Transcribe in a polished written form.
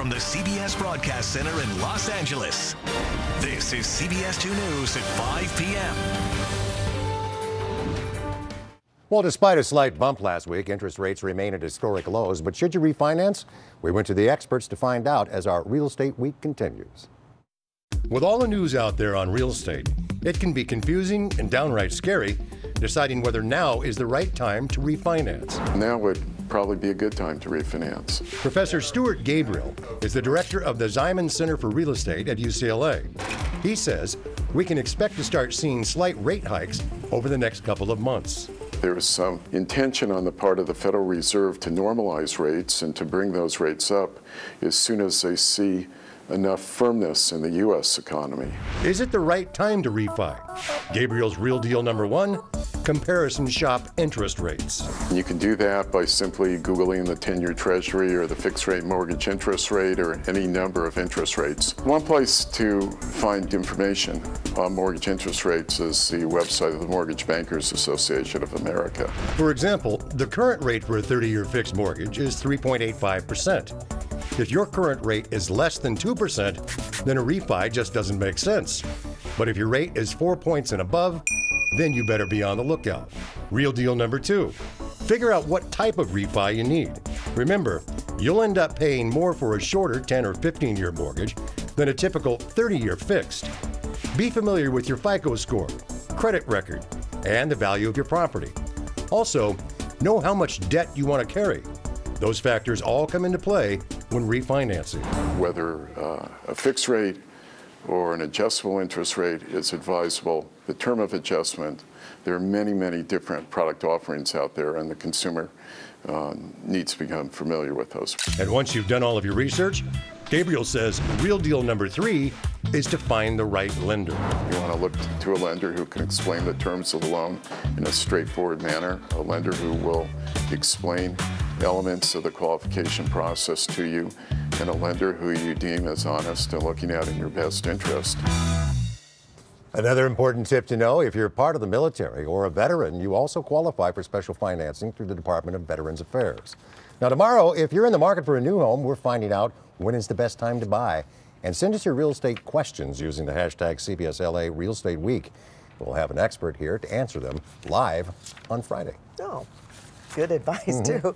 from the CBS Broadcast Center in Los Angeles. This is CBS 2 News at 5 p.m. Well, despite a slight bump last week, interest rates remain at historic lows. But should you refinance? We went to the experts to find out as our Real Estate Week continues. With all the news out there on real estate, it can be confusing and downright scary deciding whether now is the right time to refinance. Now would probably be a good time to refinance. Professor Stuart Gabriel is the director of the Ziman Center for Real Estate at UCLA. He says we can expect to start seeing slight rate hikes over the next couple of months. There is some intention on the part of the Federal Reserve to normalize rates and to bring those rates up as soon as they see enough firmness in the U.S. economy. Is it the right time to refi? Gabriel's Real Deal number 1, comparison shop interest rates. You can do that by simply Googling the 10-year Treasury or the fixed-rate mortgage interest rate or any number of interest rates. One place to find information on mortgage interest rates is the website of the Mortgage Bankers Association of America. For example, the current rate for a 30-year fixed mortgage is 3.85%. If your current rate is less than 2%, then a refi just doesn't make sense. But if your rate is 4 points and above, then you better be on the lookout. Real Deal number 2. Figure out what type of refi you need. Remember, you'll end up paying more for a shorter 10 or 15-year mortgage than a typical 30-year fixed. Be familiar with your FICO score, credit record, and the value of your property. Also, know how much debt you want to carry. Those factors all come into play when refinancing. Whether a fixed rate or an adjustable interest rate is advisable, the term of adjustment, there are many, many different product offerings out there, and the consumer needs to become familiar with those. And once you've done all of your research, Gabriel says Real Deal number 3 is to find the right lender. You want to look to a lender who can explain the terms of the loan in a straightforward manner, a lender who will explain elements of the qualification process to you, and a lender who you deem as honest and looking out in your best interest. Another important tip to know, if you're part of the military or a veteran, you also qualify for special financing through the Department of Veterans Affairs. Now tomorrow, if you're in the market for a new home, we're finding out when is the best time to buy. And send us your real estate questions using the hashtag CBSLA Real Estate Week. We'll have an expert here to answer them live on Friday. Oh, good advice too.